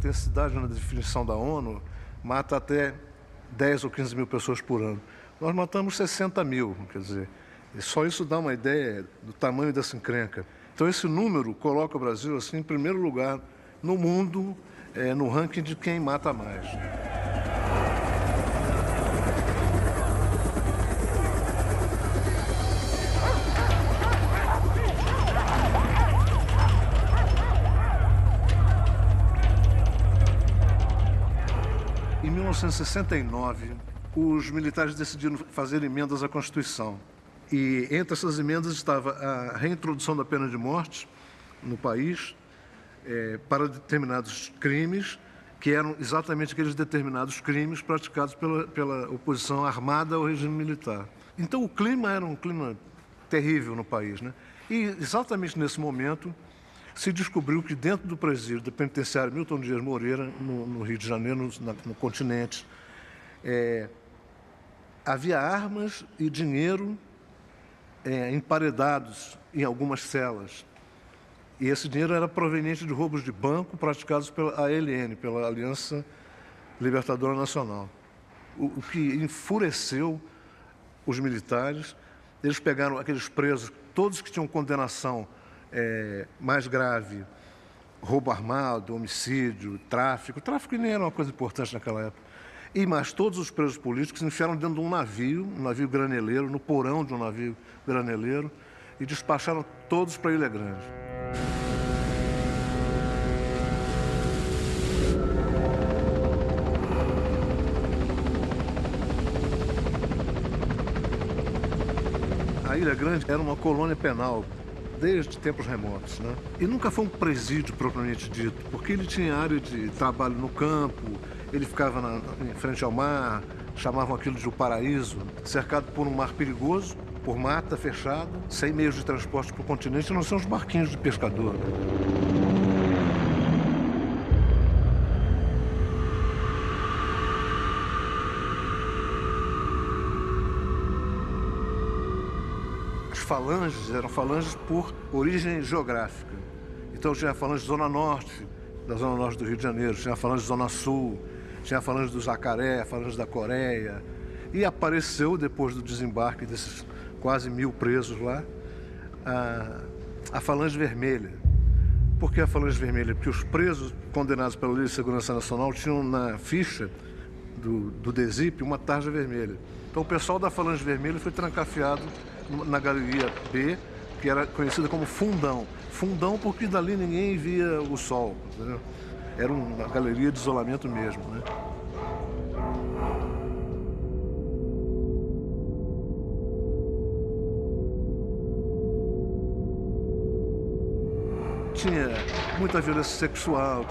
intensidade na definição da ONU, mata até 10 ou 15 mil pessoas por ano. Nós matamos 60 mil, quer dizer, e só isso dá uma ideia do tamanho dessa encrenca. Então, esse número coloca o Brasil assim, em primeiro lugar no mundo, no ranking de quem mata mais. Em 1969, os militares decidiram fazer emendas à Constituição. E entre essas emendas estava a reintrodução da pena de morte no país para determinados crimes, que eram exatamente aqueles determinados crimes praticados pela oposição armada ao regime militar. Então o clima era um clima terrível no país, né? E exatamente nesse momento se descobriu que dentro do presídio da penitenciária Milton Dias Moreira, no Rio de Janeiro, no continente, havia armas e dinheiro emparedados em algumas celas. E esse dinheiro era proveniente de roubos de banco praticados pela ALN, pela Aliança Libertadora Nacional. O que enfureceu os militares. Eles pegaram aqueles presos, todos que tinham condenação mais grave, roubo armado, homicídio, tráfico. Tráfico nem era uma coisa importante naquela época. E mais todos os presos políticos enfiaram dentro de um navio graneleiro, no porão de um navio graneleiro, e despacharam todos para Ilha Grande. A Ilha Grande era uma colônia penal desde tempos remotos, né? E nunca foi um presídio propriamente dito, porque ele tinha área de trabalho no campo, ele ficava em frente ao mar, chamavam aquilo de o paraíso, cercado por um mar perigoso, por mata fechada, sem meios de transporte para o continente, não são os barquinhos de pescador. As falanges eram falanges por origem geográfica. Então tinha a falange Zona Norte, da Zona Norte do Rio de Janeiro, tinha a falange Zona Sul, tinha a falange do Jacaré, a falange da Coreia. E apareceu, depois do desembarque desses quase 1000 presos lá, a Falange Vermelha. Por que a Falange Vermelha? Porque os presos condenados pela Lei de Segurança Nacional tinham na ficha do DESIP uma tarja vermelha. Então o pessoal da Falange Vermelha foi trancafiado na Galeria B, que era conhecida como Fundão. Fundão porque dali ninguém via o sol, entendeu? Era uma galeria de isolamento mesmo, né? Tinha muita violência sexual,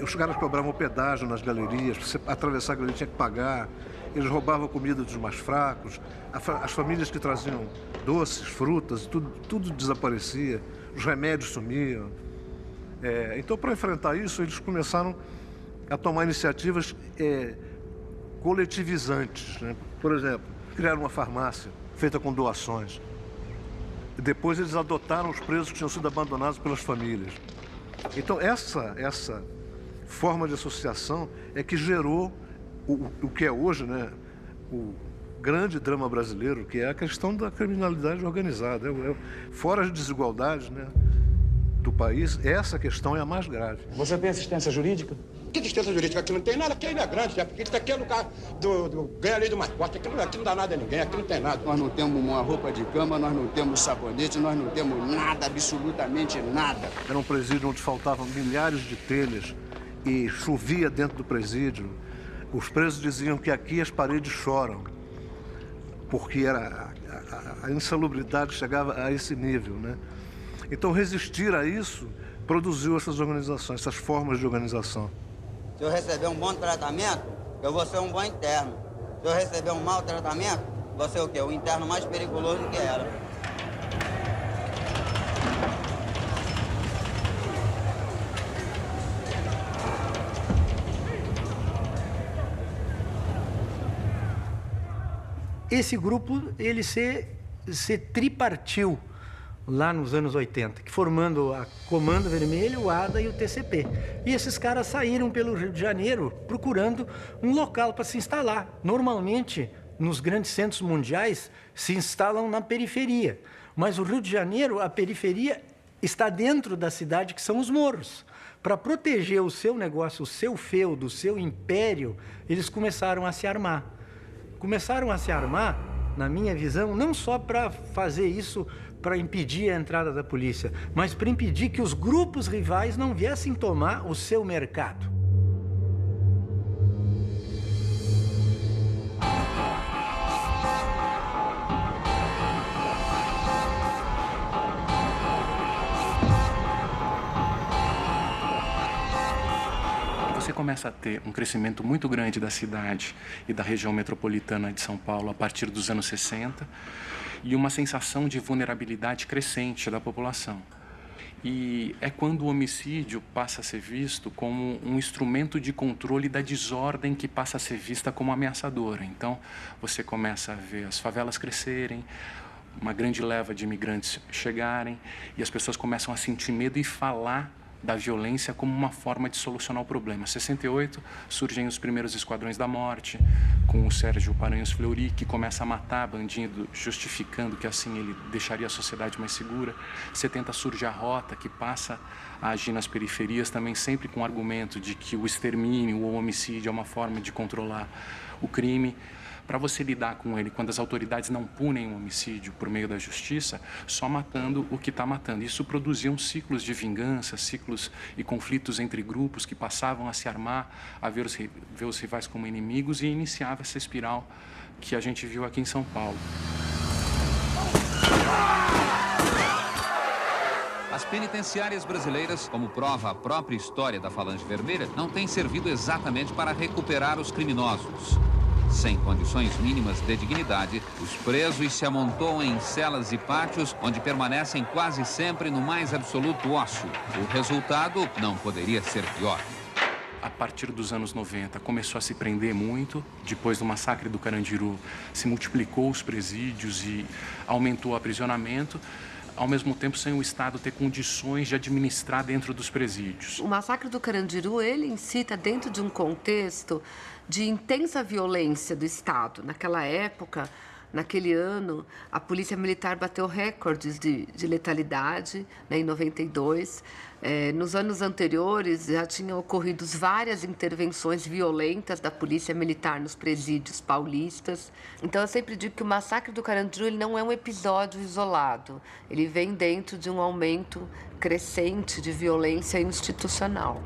os caras cobravam pedágio nas galerias, para você atravessar a galeria tinha que pagar, eles roubavam a comida dos mais fracos, as famílias que traziam doces, frutas, tudo desaparecia, os remédios sumiam. Então, para enfrentar isso, eles começaram a tomar iniciativas coletivizantes, né? Por exemplo, criaram uma farmácia feita com doações. Depois eles adotaram os presos que tinham sido abandonados pelas famílias. Então essa forma de associação é que gerou o que é hoje, né, o grande drama brasileiro, que é a questão da criminalidade organizada. Fora as desigualdades, né, do país, essa questão é a mais grave. Você tem assistência jurídica? Que assistência jurídica? Aqui não tem nada, aqui ainda é grande, já, porque isso aqui é lugar do ganha lei do mais forte, aqui não dá nada a ninguém, aqui não tem nada. Nós não temos uma roupa de cama, nós não temos sabonete, nós não temos nada, absolutamente nada. Era um presídio onde faltavam milhares de telhas e chovia dentro do presídio. Os presos diziam que aqui as paredes choram, porque a insalubridade chegava a esse nível, né? Então resistir a isso produziu essas organizações, essas formas de organização. Se eu receber um bom tratamento, eu vou ser um bom interno. Se eu receber um mau tratamento, vou ser o quê? O interno mais perigoso que era. Esse grupo, ele se tripartiu. lá nos anos 80, que formando a Comando Vermelho, o ADA e o TCP. E esses caras saíram pelo Rio de Janeiro procurando um local para se instalar. Normalmente, nos grandes centros mundiais, se instalam na periferia. Mas o Rio de Janeiro, a periferia, está dentro da cidade, que são os morros. Para proteger o seu negócio, o seu feudo, o seu império, eles começaram a se armar. Começaram a se armar, na minha visão, não só para fazer isso, para impedir a entrada da polícia, mas para impedir que os grupos rivais não viessem tomar o seu mercado. Você começa a ter um crescimento muito grande da cidade e da região metropolitana de São Paulo a partir dos anos 60 e uma sensação de vulnerabilidade crescente da população. E é quando o homicídio passa a ser visto como um instrumento de controle da desordem que passa a ser vista como ameaçadora. Então, você começa a ver as favelas crescerem, uma grande leva de imigrantes chegarem e as pessoas começam a sentir medo e falar da violência como uma forma de solucionar o problema. Em 68, surgem os primeiros esquadrões da morte, com o Sérgio Paranhos Fleury, que começa a matar bandido, justificando que assim ele deixaria a sociedade mais segura. Em 70 surge a Rota, que passa a agir nas periferias, também sempre com o argumento de que o extermínio ou o homicídio é uma forma de controlar o crime. Para você lidar com ele, quando as autoridades não punem o homicídio por meio da justiça, só matando o que está matando. Isso produzia ciclos de vingança, ciclos e conflitos entre grupos que passavam a se armar, a ver os rivais como inimigos e iniciava essa espiral que a gente viu aqui em São Paulo. As penitenciárias brasileiras, como prova a própria história da Falange Vermelha, não têm servido exatamente para recuperar os criminosos. Sem condições mínimas de dignidade, os presos se amontoam em celas e pátios, onde permanecem quase sempre no mais absoluto ócio. O resultado não poderia ser pior. A partir dos anos 90, começou a se prender muito. Depois do massacre do Carandiru, se multiplicou os presídios e aumentou o aprisionamento, ao mesmo tempo sem o Estado ter condições de administrar dentro dos presídios. O massacre do Carandiru, ele incita dentro de um contexto de intensa violência do Estado. Naquela época, naquele ano, a Polícia Militar bateu recordes de letalidade, né, em 92. Nos anos anteriores, já tinham ocorrido várias intervenções violentas da Polícia Militar nos presídios paulistas. Então, eu sempre digo que o massacre do Carandiru ele não é um episódio isolado. Ele vem dentro de um aumento crescente de violência institucional.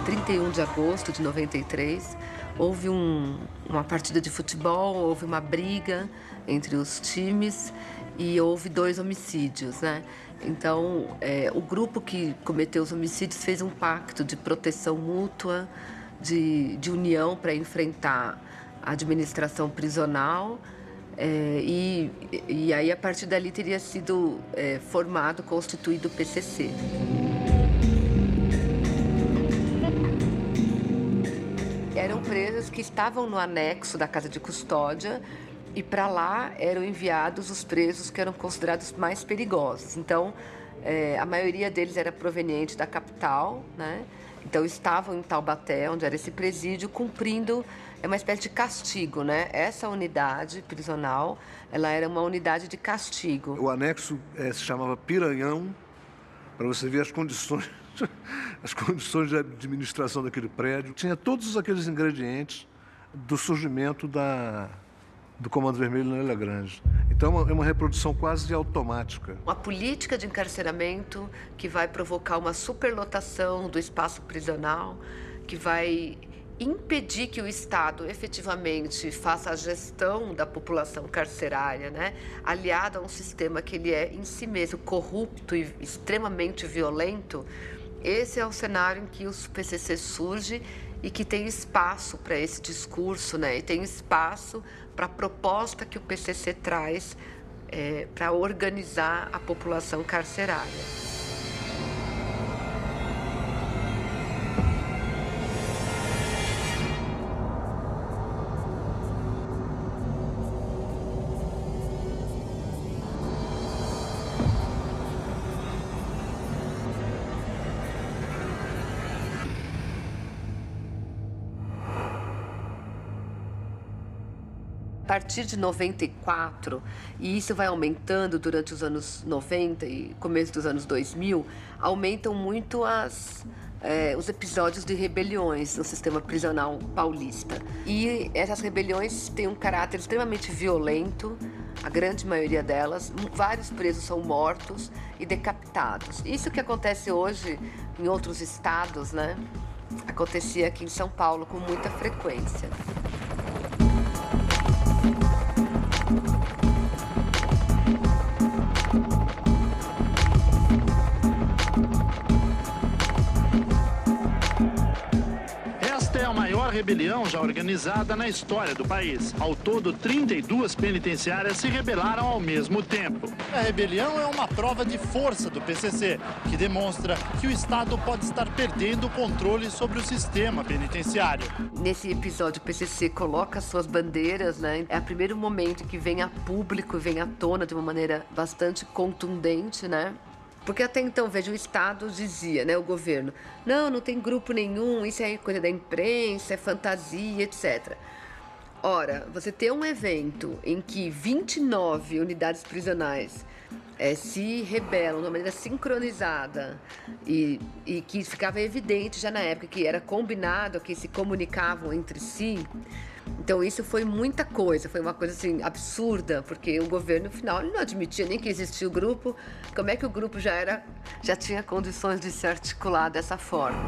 31 de agosto de 93, houve uma partida de futebol, houve uma briga entre os times e houve 2 homicídios, né? Então, o grupo que cometeu os homicídios fez um pacto de proteção mútua, de união para enfrentar a administração prisional. E aí, a partir dali, teria sido formado, constituído o PCC. Eram presos que estavam no anexo da casa de custódia e para lá eram enviados os presos que eram considerados mais perigosos. Então, a maioria deles era proveniente da capital, né? Então, estavam em Taubaté, onde era esse presídio, cumprindo uma espécie de castigo, né? Essa unidade prisional, ela era uma unidade de castigo. O anexo se chamava Piranhão, para você ver as condições de administração daquele prédio. Tinha todos aqueles ingredientes do surgimento do Comando Vermelho na Ilha Grande. Então, é uma reprodução quase automática. Uma política de encarceramento que vai provocar uma superlotação do espaço prisional, que vai impedir que o Estado efetivamente faça a gestão da população carcerária, né? Aliado a um sistema que ele é em si mesmo corrupto e extremamente violento. Esse é o cenário em que o PCC surge e que tem espaço para esse discurso, né? E tem espaço para a proposta que o PCC traz para organizar a população carcerária. partir de 94, e isso vai aumentando durante os anos 90 e começo dos anos 2000, aumentam muito os episódios de rebeliões no sistema prisional paulista. E essas rebeliões têm um caráter extremamente violento, a grande maioria delas. Vários presos são mortos e decapitados. Isso que acontece hoje em outros estados, né? Acontecia aqui em São Paulo com muita frequência. Rebelião já organizada na história do país. Ao todo, 32 penitenciárias se rebelaram ao mesmo tempo. A rebelião é uma prova de força do PCC, que demonstra que o Estado pode estar perdendo o controle sobre o sistema penitenciário. Nesse episódio, o PCC coloca suas bandeiras, né? É o primeiro momento que vem a público, vem à tona de uma maneira bastante contundente, né? Porque até então, veja, o Estado dizia, né, o governo, não tem grupo nenhum, isso é coisa da imprensa, é fantasia, etc. Ora, você ter um evento em que 29 unidades prisionais se rebelam de uma maneira sincronizada e que ficava evidente já na época que era combinado, que se comunicavam entre si. Então isso foi muita coisa, foi uma coisa assim absurda, porque o governo, no final, ele não admitia nem que existia o grupo. Como é que o grupo já tinha condições de se articular dessa forma?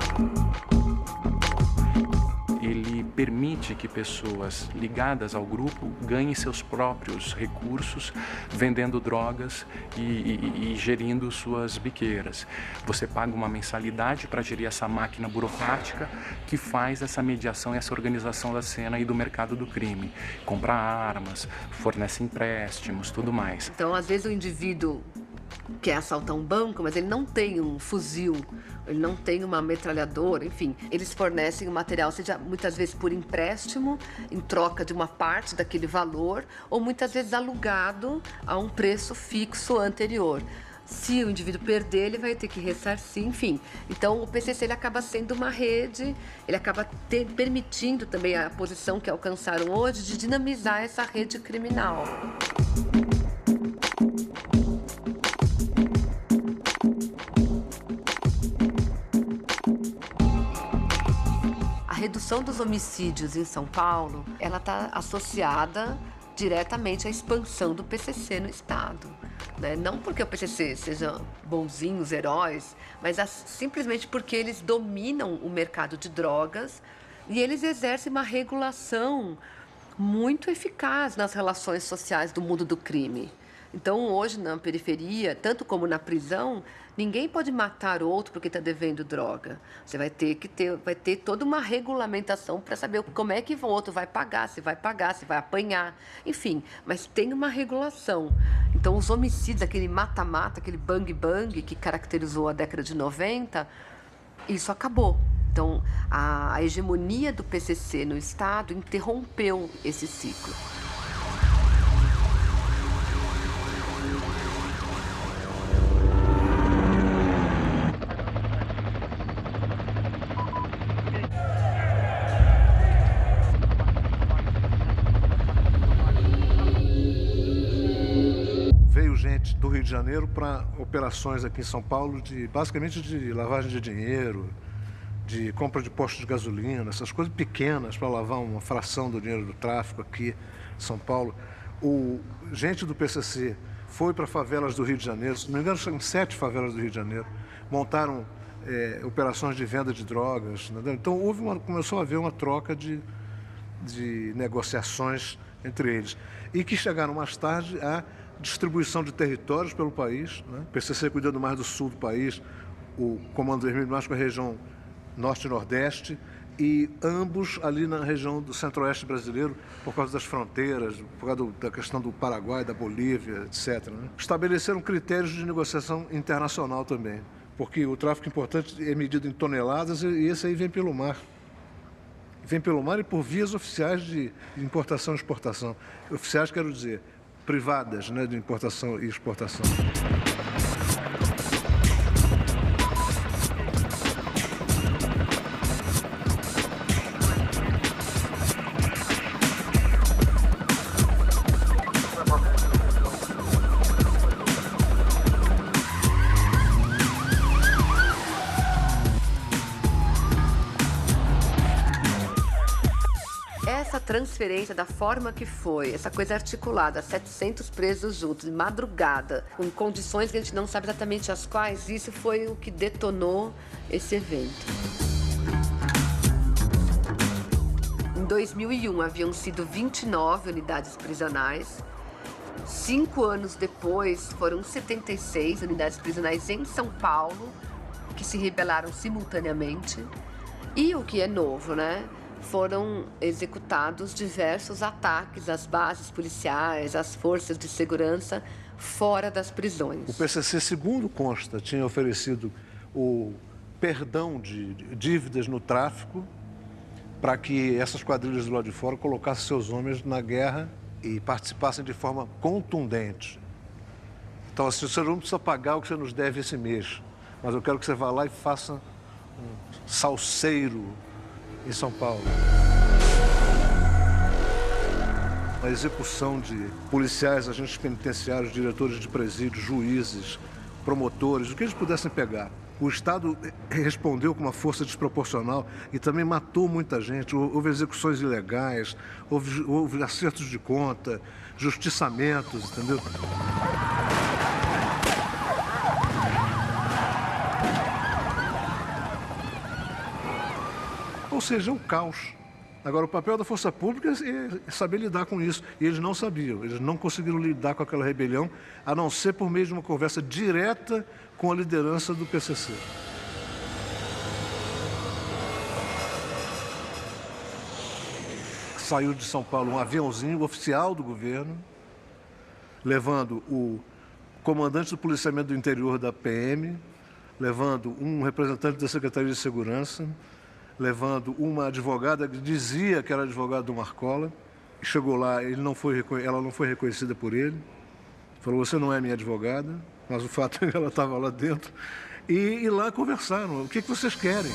Ele permite que pessoas ligadas ao grupo ganhem seus próprios recursos, vendendo drogas e gerindo suas biqueiras. Você paga uma mensalidade para gerir essa máquina burocrática que faz essa mediação e essa organização da cena e do mercado do crime. Compra armas, fornece empréstimos, tudo mais. Então, às vezes, o indivíduo quer assaltar um banco, mas ele não tem um fuzil, ele não tem uma metralhadora, enfim. Eles fornecem o material, seja muitas vezes por empréstimo, em troca de uma parte daquele valor, ou muitas vezes alugado a um preço fixo anterior. Se o indivíduo perder, ele vai ter que ressarcir, enfim. Então, o PCC ele acaba sendo uma rede, ele acaba permitindo também a posição que alcançaram hoje de dinamizar essa rede criminal. A redução dos homicídios em São Paulo, ela está associada diretamente à expansão do PCC no Estado. Né? Não porque o PCC seja bonzinhos, heróis, mas simplesmente porque eles dominam o mercado de drogas e eles exercem uma regulação muito eficaz nas relações sociais do mundo do crime. Então, hoje, na periferia, tanto como na prisão, ninguém pode matar outro porque está devendo droga. Você vai ter toda uma regulamentação para saber como é que o outro vai pagar, se vai apanhar, enfim. Mas tem uma regulação. Então, os homicídios, aquele mata-mata, aquele bang-bang que caracterizou a década de 90, isso acabou. Então, a hegemonia do PCC no Estado interrompeu esse ciclo. Gente do Rio de Janeiro para operações aqui em São Paulo basicamente de lavagem de dinheiro, de compra de postos de gasolina, essas coisas pequenas para lavar uma fração do dinheiro do tráfico aqui em São Paulo. Gente do PCC foi para favelas do Rio de Janeiro, se não me engano são 7 favelas do Rio de Janeiro, montaram operações de venda de drogas, entendeu? Então começou a haver uma troca de negociações entre eles e que chegaram mais tarde a distribuição de territórios pelo país, né? O PCC cuidando mais do sul do país, o Comando Vermelho mais com a região norte e nordeste, e ambos ali na região do centro-oeste brasileiro, por causa das fronteiras, por causa da questão do Paraguai, da Bolívia, etc. Né? Estabeleceram critérios de negociação internacional também, porque o tráfico importante é medido em toneladas e esse aí vem pelo mar. Vem pelo mar e por vias oficiais de importação e exportação. Oficiais, quero dizer, privadas, né, de importação e exportação. transferência da forma que foi, essa coisa articulada, 700 presos juntos, de madrugada, com condições que a gente não sabe exatamente as quais, isso foi o que detonou esse evento. Em 2001, haviam sido 29 unidades prisionais. 5 anos depois, foram 76 unidades prisionais em São Paulo, que se rebelaram simultaneamente. E o que é novo, né? Foram executados diversos ataques às bases policiais, às forças de segurança fora das prisões. O PCC, segundo consta, tinha oferecido o perdão de dívidas no tráfico para que essas quadrilhas do lado de fora colocassem seus homens na guerra e participassem de forma contundente. Então, assim, você não precisa pagar o que você nos deve esse mês, mas eu quero que você vá lá e faça um salseiro em São Paulo. A execução de policiais, agentes penitenciários, diretores de presídios, juízes, promotores, o que eles pudessem pegar. O Estado respondeu com uma força desproporcional e também matou muita gente. Houve execuções ilegais, houve acertos de conta, justiçamentos, entendeu? Ou seja, é um caos. Agora, o papel da força pública é saber lidar com isso. E eles não sabiam, eles não conseguiram lidar com aquela rebelião, a não ser por meio de uma conversa direta com a liderança do PCC. Saiu de São Paulo um aviãozinho oficial do governo, levando o comandante do policiamento do interior da PM, levando um representante da Secretaria de Segurança, levando uma advogada que dizia que era advogada do Marcola. Chegou lá, ela não foi reconhecida por ele. Falou, você não é minha advogada, mas o fato é que ela estava lá dentro. E lá conversaram, o que vocês querem?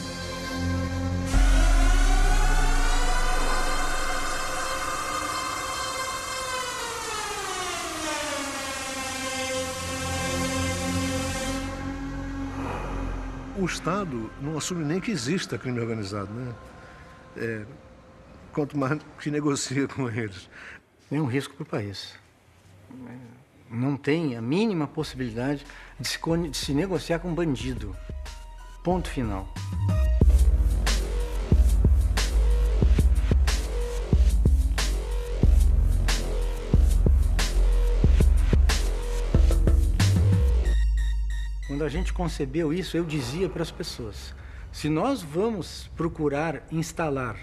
O Estado não assume nem que exista crime organizado, né? Quanto mais que negocia com eles. É um risco para o país. Não tem a mínima possibilidade de se negociar com bandido. Ponto final. Quando a gente concebeu isso, eu dizia para as pessoas, se nós vamos procurar instalar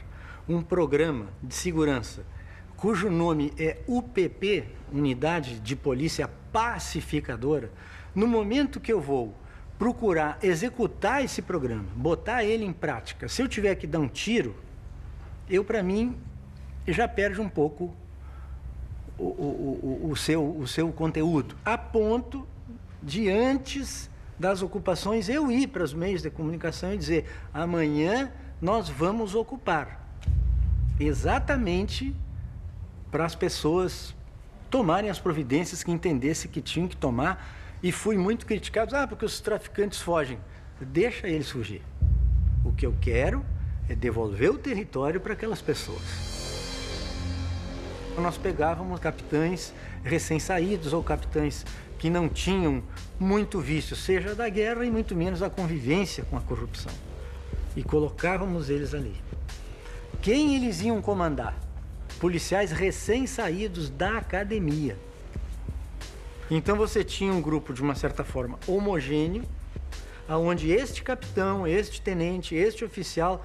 um programa de segurança cujo nome é UPP, Unidade de Polícia Pacificadora, no momento que eu vou procurar executar esse programa, botar ele em prática, se eu tiver que dar um tiro, para mim, já perde um pouco o seu conteúdo, a ponto de antes das ocupações eu ir para os meios de comunicação e dizer, amanhã nós vamos ocupar, exatamente para as pessoas tomarem as providências que entendessem que tinham que tomar. E fui muito criticado, porque os traficantes fogem. Deixa eles fugir. O que eu quero é devolver o território para aquelas pessoas. Nós pegávamos capitães recém-saídos ou capitães que não tinham muito vício, seja da guerra e muito menos da convivência com a corrupção. E colocávamos eles ali. Quem eles iam comandar? Policiais recém-saídos da academia. Então você tinha um grupo, de uma certa forma, homogêneo, onde este capitão, este tenente, este oficial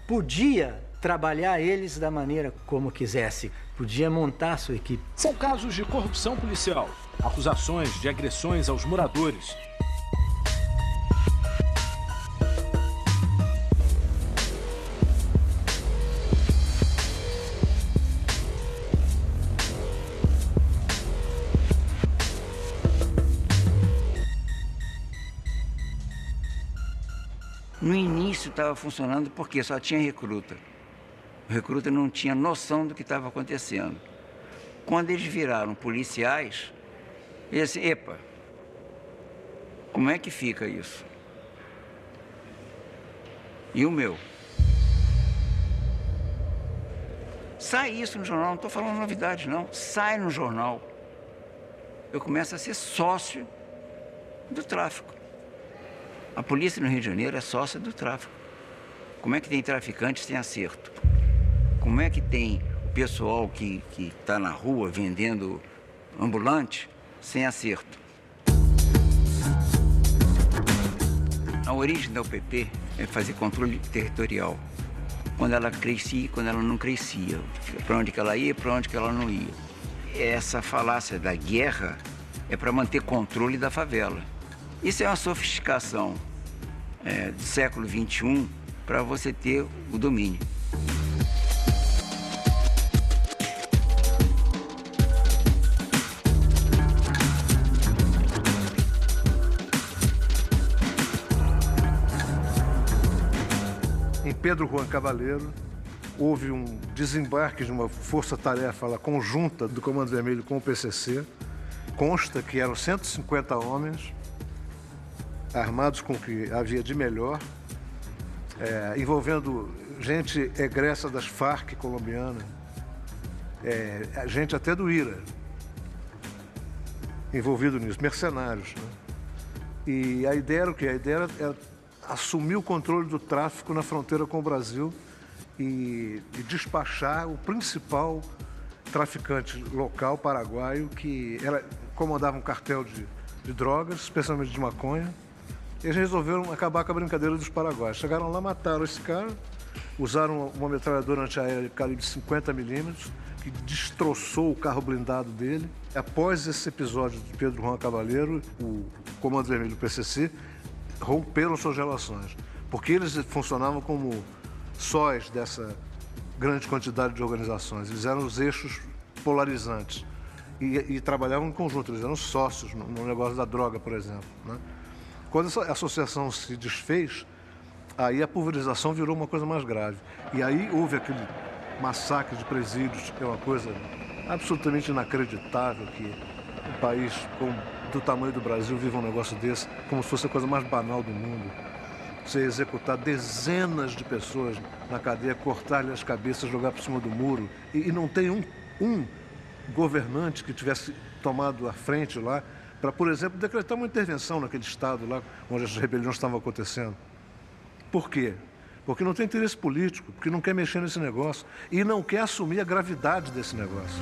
podia trabalhar eles da maneira como quisesse, podia montar a sua equipe. São casos de corrupção policial, acusações de agressões aos moradores. No início estava funcionando porque só tinha recruta. O recruta não tinha noção do que estava acontecendo. Quando eles viraram policiais, eles assim, epa, como é que fica isso? E o meu? Sai isso no jornal, não estou falando novidade, não. Sai no jornal. Eu começo a ser sócio do tráfico. A polícia no Rio de Janeiro é sócia do tráfico. Como é que tem traficantes sem acerto? Como é que tem o pessoal que está na rua vendendo ambulante sem acerto? A origem da UPP é fazer controle territorial. Quando ela crescia e quando ela não crescia. Para onde que ela ia e para onde que ela não ia. Essa falácia da guerra é para manter controle da favela. Isso é uma sofisticação do século XXI para você ter o domínio. Em Pedro Juan Cavaleiro, houve um desembarque de uma força-tarefa conjunta do Comando Vermelho com o PCC. Consta que eram 150 homens, armados com o que havia de melhor, envolvendo gente egressa das Farc colombiana, gente até do IRA, envolvido nisso, mercenários, né? E a ideia era o quê? A ideia era assumir o controle do tráfico na fronteira com o Brasil e despachar o principal traficante local paraguaio que comandava um cartel de drogas, especialmente de maconha. E eles resolveram acabar com a brincadeira dos paraguaios. Chegaram lá, mataram esse cara, usaram uma metralhadora antiaérea de calibre 50mm, que destroçou o carro blindado dele. Após esse episódio de Pedro Juan Cavaleiro, o Comando Vermelho do PCC romperam suas relações, porque eles funcionavam como sóis dessa grande quantidade de organizações. Eles eram os eixos polarizantes e trabalhavam em conjunto, eles eram sócios no negócio da droga, por exemplo, né? Quando essa associação se desfez, aí a pulverização virou uma coisa mais grave. E aí houve aquele massacre de presídios, que é uma coisa absolutamente inacreditável, que um país do tamanho do Brasil vive um negócio desse, como se fosse a coisa mais banal do mundo. Você executar dezenas de pessoas na cadeia, cortar-lhe as cabeças, jogar por cima do muro, e não tem um governante que tivesse tomado a frente lá para, por exemplo, decretar uma intervenção naquele estado lá onde as rebeliões estavam acontecendo. Por quê? Porque não tem interesse político, porque não quer mexer nesse negócio e não quer assumir a gravidade desse negócio.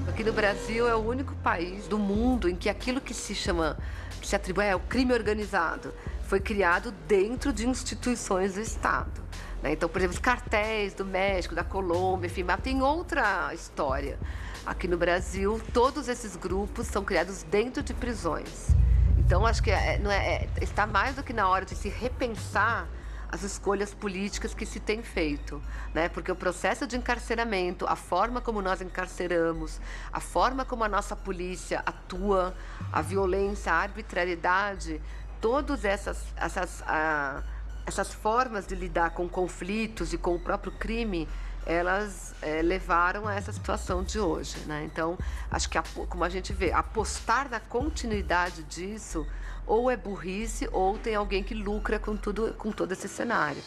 Aqui no Brasil é o único país do mundo em que aquilo que se atribui ao crime organizado foi criado dentro de instituições do Estado, né? Então, por exemplo, os cartéis do México, da Colômbia, enfim, mas tem outra história. Aqui no Brasil, todos esses grupos são criados dentro de prisões. Então, acho que está mais do que na hora de se repensar as escolhas políticas que se tem feito, né? Porque o processo de encarceramento, a forma como nós encarceramos, a forma como a nossa polícia atua, a violência, a arbitrariedade, todas essas formas de lidar com conflitos e com o próprio crime, elas levaram a essa situação de hoje, né? Então, acho que, como a gente vê, apostar na continuidade disso ou é burrice ou tem alguém que lucra com todo esse cenário.